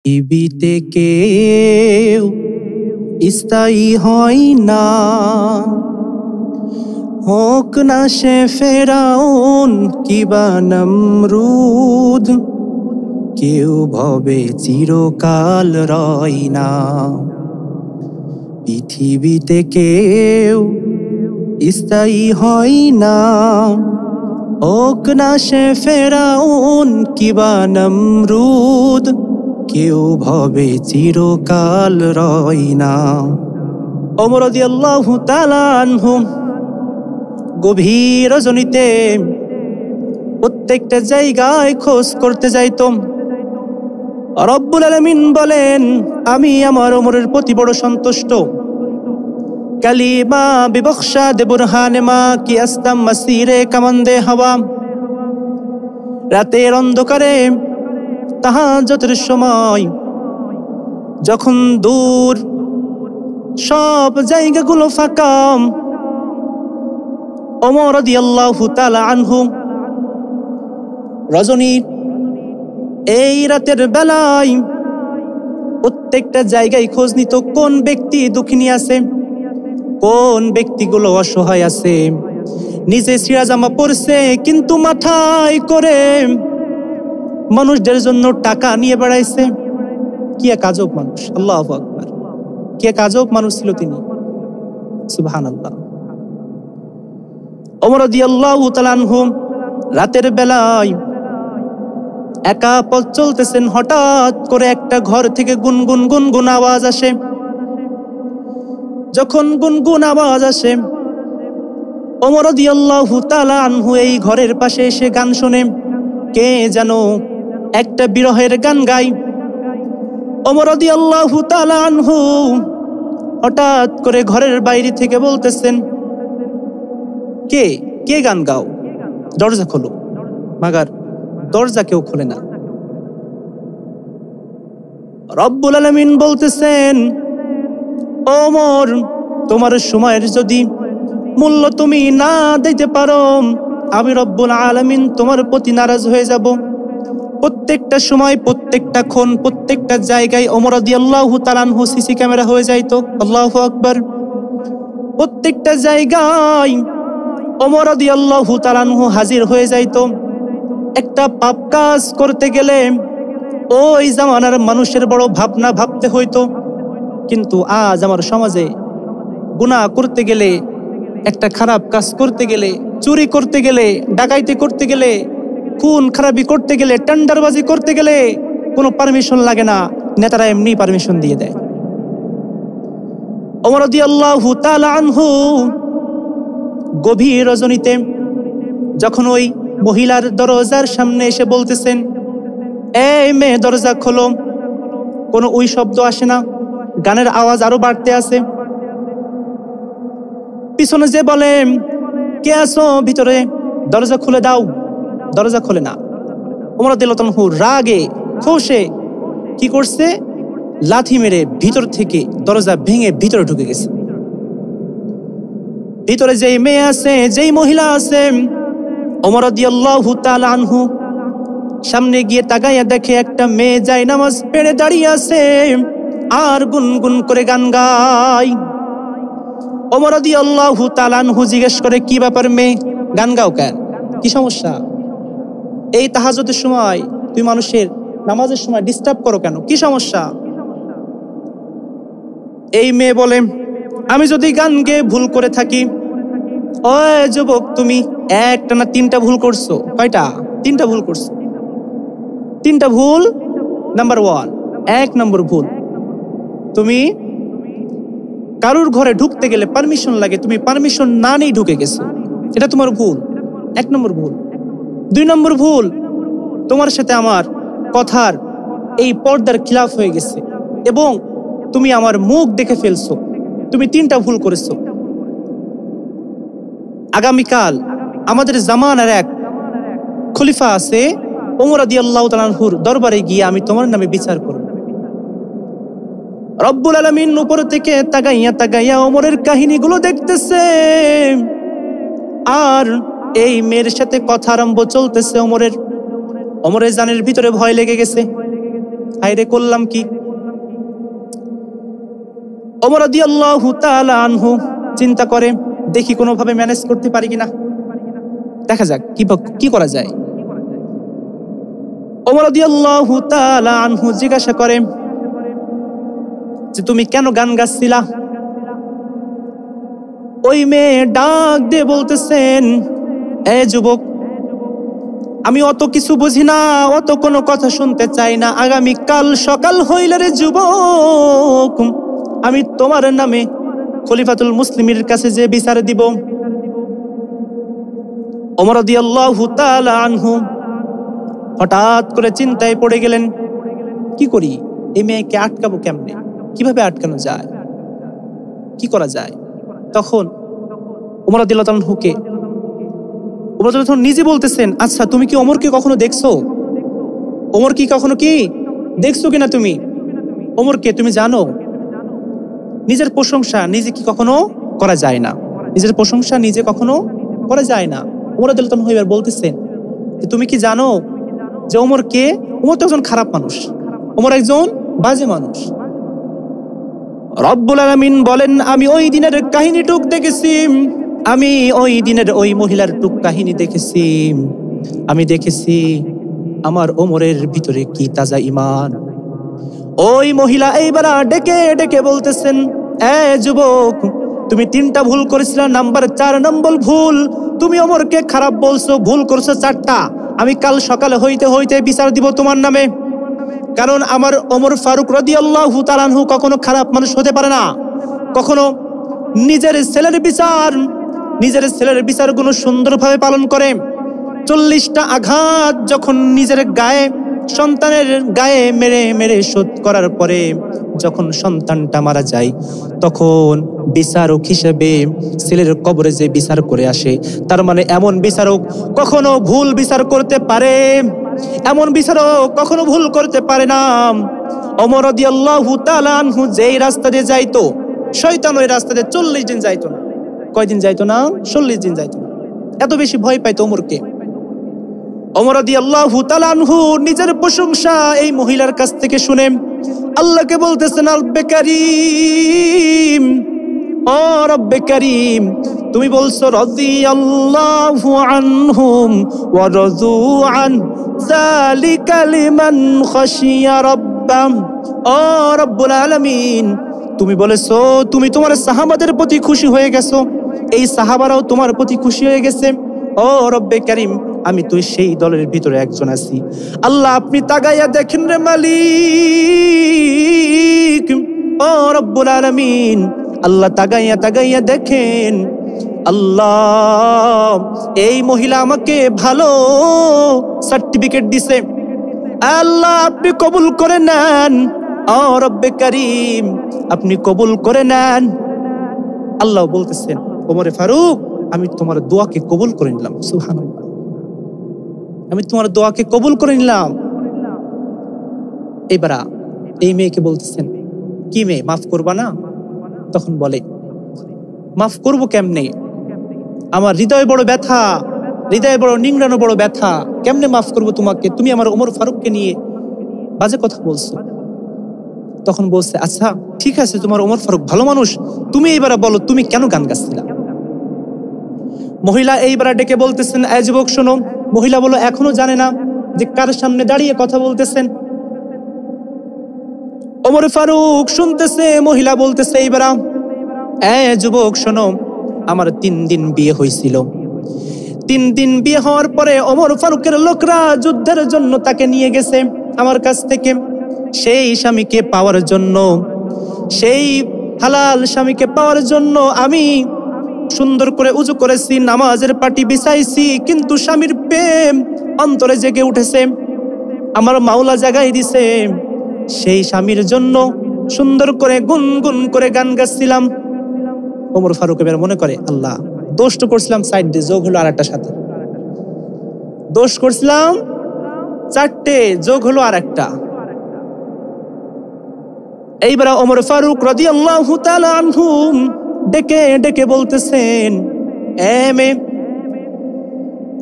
পৃথিবীতে কেউ স্থায়ী হয় না, হোক না সে ফেরাউন কিবা নমরুদ, কেউ ভবে চিরকাল রয় না। পৃথিবীতে কেউ স্থায়ী হয় না, হোক না সে ফেরাউন কিবা নমরুদ, কেউ ভবে চিরকাল রয় না। ওমর রাদিয়াল্লাহু তাআলা আনহু গভীর রজনীতে প্রত্যেকটা জায়গায় খোঁজ করতে যাইত। রব্বুল আলামিন বলেন, আমি আমার ওমরের প্রতি বড় সন্তুষ্ট। কালিমা বিবখশা দে বুরহানে মা কি আস্তাম মাসিরে কামান্দে হাওয়া। রাতের অন্ধকারে তাহাজ্জুদের সময় যখন দূর সব জায়গাগুলো ফাঁকা, ওমর রাদিয়াল্লাহু তাআলা আনহু রজনীর এই রাতের বেলায় প্রত্যেকটা জায়গায় খোঁজ নিত, কোন ব্যক্তি দুঃখিনী আছে, কোন ব্যক্তিগুলো অসহায় আছে। নিজে ছিঁড়া জামা পরছে কিন্তু মাথায় করে মানুষদের জন্য টাকা নিয়ে বেড়াইছে। কি এক আজব মানুষ, আল্লাহু আকবার, কি এক আজব মানুষ ছিল তিনি, সুবহানাল্লাহ। ওমর রাদিয়াল্লাহু তাআলা আনহু রাতের বেলায় একা পথ চলতেছেন, হঠাৎ করে একটা ঘর থেকে গুনগুন গুনগুন আওয়াজ আসে। যখন গুনগুন আওয়াজ আসে, ওমর রাদিয়াল্লাহু তাআলা আনহু এই ঘরের পাশে এসে গান শোনে। কে যেন একটা বিরহের গান গায়। ওমর রাদিয়াল্লাহু তাআলা আনহু হঠাৎ করে ঘরের বাইরে থেকে বলতেছেন, কে কে গান গাও, দরজা খোলো। মাগার দরজা কেউ খোলে না। রব্বুল আলামিন বলতেছেন, ওমর, তোমার সময়ের যদি মূল্য তুমি না দিতে পারো, আমি রব্বুল আলামিন তোমার প্রতি নারাজ হয়ে যাব। প্রত্যেকটা সময়, প্রত্যেকটা ক্ষণ, প্রত্যেকটা জায়গায় ওমর রাদিয়াল্লাহু তাআলা আনহু সিসি ক্যামেরা হয়ে যাইতো। আল্লাহু আকবার। প্রত্যেকটা জায়গায় ওমর রাদিয়াল্লাহু তাআলা আনহু হাজির হয়ে যাইতো। একটা পাপ কাজ করতে গেলে ওই জামানার মানুষের বড় ভাবনা ভাবতে হইতো, কিন্তু আজ আমার সমাজে গুনাহ করতে গেলে, একটা খারাপ কাজ করতে গেলে, চুরি করতে গেলে, ডাকাইতি করতে গেলে, খুন খারাপি করতে গেলে, টেন্ডারবাজি করতে গেলে কোনো পারমিশন লাগে না, নেতারা এমনি পারমিশন দিয়ে দেয়। ওমর রাদিয়াল্লাহু তাআলা আনহু গভীর রজনীতে যখন ওই মহিলার দরজার সামনে এসে বলতেছেন, এই মেয়ে দরজা খোলো, কোনো ওই শব্দ আসে না, গানের আওয়াজ আরো বাড়তে আছে। পিছনে যে বলে, কে আছো ভিতরে, দরজা খুলে দাও, দরজা খোলে না। ওমর রাদিয়াল্লাহু আনহু রাগে ক্ষোভে কি করছে, লাথি মেরে ভিতর থেকে দরজা ভেঙে ভিতরে ঢুকে গেছে। ভিতরে যেই মেয়ে আছে, যেই মহিলা আছে, ওমর রাদিয়াল্লাহু তাআলা আনহু সামনে গিয়ে তাকাইয়া দেখে একটা মেয়ে যায় নামাজ পড়ে দাঁড়িয়ে আছে আর গুনগুন করে গান গায়। ওমর রাদিয়াল্লাহু তাআলা আনহু জিজ্ঞেস করে, কি ব্যাপার মেয়ে, গান গাও কেন, কি সমস্যা? এই তাহাজ্জুদের সময় তুই মানুষের নামাজের সময় ডিস্টার্ব করো কেন, কি সমস্যা? এই মেয়ে বলে, আমি যদি গান গেয়ে ভুল করে থাকি। ওই যুবক, তুমি একটা না তিনটা ভুল করছো। কয়টা? তিনটা ভুল করছো। তিনটা ভুল। নাম্বার 1, 1 নম্বর ভুল, তুমি কারুর ঘরে ঢুকতে গেলে পারমিশন লাগে, তুমি পারমিশন না নিয়ে ঢুকে গেছো, এটা তোমার ভুল, 1 নম্বর ভুল। 2 নম্বর ভুল, তোমার সাথে আমার কথার এই পর্দার খিলাফ হয়ে গেছে এবং তুমি আমার মুখ দেখে ফেলছো, তুমি 3টা ভুল করেছো। আগামীকাল আমাদের জামানার এক খলিফা আছে, ওমর রাদিয়াল্লাহু তাআলা আনহুর দরবারে গিয়ে আমি তোমার নামে বিচার করব। রব্বুল আলামিন উপর থেকে তাকাইয়া তাকাইয়া ওমরের কাহিনীগুলো দেখতেছে আর এই মেয়ের সাথে কথা আরম্ভ চলতেছে। ওমরের জানের ভিতরে ভয় লেগে গেছে। হায়রে করলাম কি। ওমর রাদিয়াল্লাহু তাআলা আনহু চিন্তা করে, দেখি কোনোভাবে ম্যানেজ করতে পারি কিনা, দেখা যাক কি করা যায়। ওমর রাদিয়াল্লাহু তাআলা আনহু জিজ্ঞাসা করে যে তুমি কেন গান গাচ্ছিলা? ওই মেয়ে ডাক দিয়ে বলতেছেন, এ যুবক, আমি অত কিছু বুঝি না, অত কোনো কথা শুনতে চাই না। আগামী কাল সকাল হইলে রে যুবক, আমি তোমার নামে খলিফাতুল মুসলিমের কাছে যে বিচার দিব। ওমর রাদিয়াল্লাহু তাআলা আনহু হঠাৎ করে চিন্তায় পড়ে গেলেন, কি করি, এই মেয়েকে আটকাবো কেমনে, কিভাবে আটকানো যায়, কি করা যায়। তখন ওমর রাদিয়াল্লাহু আনহুকে ওমর রাদিয়াল্লাহু আনহু নিজে বলতেছেন, আচ্ছা তুমি কি ওমরকে কখনো দেখছো? ওমর কি কখনো কি দেখছো কিনা তুমি? ওমরকে তুমি জানো? নিজের প্রশংসা নিজে কি কখনো করা যায় না, নিজের প্রশংসা নিজে কখনো করা যায় না। ওমর রাদিয়াল্লাহু আনহু এবার বলতেছেন যে তুমি কি জানো যে ওমর কে? ওমর তো একজন খারাপ মানুষ, ওমর একজন বাজে মানুষ। রব্বুল আলামিন বলেন, আমি ওই দিনের কাহিনী টুক দেখেছি, আমি ওই দিনের ওই মহিলার টুক কাহিনী দেখেছি। আমি দেখেছি আমার ওমরের ভিতরে কি তাজা ঈমান। ওই মহিলা এইবার ডেকে ডেকে বলতেছেন, এ যুবক, তুমি 3টা ভুল করেছিলে, নাম্বার 4 নম্বর ভুল, তুমি ওমরকে খারাপ বলছো, ভুল করছো 4টা। আমি কাল সকালে হইতে হইতে বিচার দিব তোমার নামে, কারণ আমার ওমর ফারুক রাদিয়াল্লাহু তাআলা আনহু কখনো খারাপ মানুষ হতে পারে না। কখনো নিজের ছেলের বিচারগুলো সুন্দরভাবে পালন করে। 40টা আঘাত যখন নিজের গায়ে, সন্তানের গায়ে মেরে মেরে শোধ করার পরে যখন সন্তানটা মারা যায়, তখন বিচারক হিসেবে ছেলের কবরে যে বিচার করে আসে, তার মানে এমন বিচারক কখনো ভুল বিচার করতে পারে, এমন বিচারক কখনো ভুল করতে পারে না। ওমর রাদিয়াল্লাহু তাআলা আনহু যেই রাস্তা দিয়ে যাইতো, শয়তান ওই রাস্তা দিয়ে 40 দিন যাইতো না। কয়দিন যাইতো না? 40 দিন যাইতো না। এত বেশি ভয় পাইতো ওমরকে। ওমর রাদিয়াল্লাহু তাআলা আনহু নিজের প্রশংসা এই মহিলার কাছ থেকে শুনে আল্লাহকে বলতেছেন, রব্বে কারীম, ও রব্বে কারীম, তুমি বলছো রাদিয়াল্লাহু আনহুম ওয়া রাযু আন যালিকা লিমান খাশিয়া রাব্বাম। ও রব্বুল আলামিন, তুমি বলেছো তুমি তোমার সাহাবাদের প্রতি খুশি হয়ে গেছো, এই সাহাবারাও তোমার প্রতি খুশি হয়ে গেছে। ও রব্বে কারীম, আমি তো সেই দলের ভিতরে একজন আছি। আল্লাহ আপনি তাকাইয়া দেখেন রে মালিক, ও রব্বুল আলামিন, আল্লাহ তাকাইয়া দেখেন। আল্লাহ, এই মহিলা আমাকে ভালো সার্টিফিকেট দিছে, আল্লাহ আপনি কবুল করে নেন। ও রব্বে কারীম, আপনি কবুল করে নেন। আল্লাহ বলতেছেন, ওমরে ফারুক, আমি তোমার দোয়াকে কবুল করে নিলাম। সুবহানাল্লাহ, আমি তোমার দোয়াকে কবুল করে নিলাম। এবার এই মেয়েকে বলতেছেন, কি মেয়ে, মাফ করবা না? তখন বলে, মাফ করবো কেমনে, আমার হৃদয় বড় ব্যথা, হৃদয় বড় নিংড়ানো, বড় ব্যথা, কেমনে মাফ করবো তোমাকে? তুমি আমার ওমর ফারুককে নিয়ে বাজে কথা বলছো। তখন বলছে, আচ্ছা ঠিক আছে, তোমার ওমর ফারুক ভালো মানুষ, তুমি এইবার বলো তুমি কেন গান গাচ্ছিলা? মহিলা এইবার ডেকে বলতেছেন, এই যুবক শোনো। মহিলা বলো, এখনো জানে না যে কার সামনে দাঁড়িয়ে কথা বলতেছেন। ওমর ফারুক শুনতেছে, মহিলা বলতেছে এইবার, এই যুবক শোনো, আমার 3 দিন বিয়ে হয়েছিল। 3 দিন বিয়ে হওয়ার পরে ওমর ফারুকের লোকরা যুদ্ধের জন্য তাকে নিয়ে গেছে আমার কাছ থেকে। সেই স্বামীকে পাওয়ার জন্য, সেই হালাল স্বামীকে পাওয়ার জন্য আমি সুন্দর করে উজু করেছি, নামাজের পাটি বিছাইছি, কিন্তু স্বামীর প্রেম অন্তরে জেগে উঠেছে, আমার মাওলা জাগাই দিছে। সেই স্বামীর জন্য সুন্দর করে গুনগুন করে গান গাচ্ছিলাম। ওমর ফারুক এবার মনে করে, আল্লাহ, দোষ তো করছিলাম 4 দিয়ে, যোগ হলো আরেকটা সাথে, দোষ করছিলাম 4টে, যোগ হলো আরেকটা। এইবার ওমর ফারুক রাদিয়াল্লাহু তাআলা আনহু ডেকে ডেকে বলতেছেন, এ মেয়ে,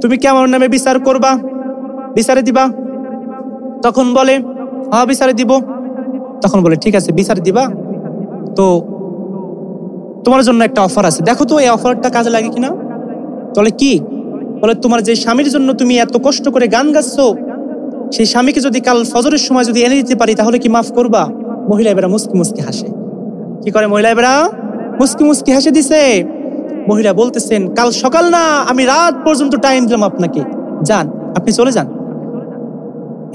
তুমি কি আমার নামে বিচার করবা, বিচারে দিবা? তখন বলে, হ্যাঁ বিচারে দিব। তখন বলে ঠিক আছে বিচারে দিবা, তো তোমার জন্য একটা অফার আছে, দেখো তো এই অফারটা কাজে লাগে কিনা। বলে কি? বলে তোমার যে স্বামীর জন্য তুমি এত কষ্ট করে গান গাচ্ছো, সেই স্বামীকে যদি কাল ফজরের সময় যদি এনে দিতে পারি তাহলে কি মাফ করবা? মহিলা এবারে মুস্কি মুস্কি হাসে। কি করে মহিলা এবারে? মুস্কি মুস্কি হাসে দিছে। মহিলা বলতেছেন কাল সকাল না, আমি রাত পর্যন্ত টাইম দিলাম আপনাকে, যান আপনি চলে যান।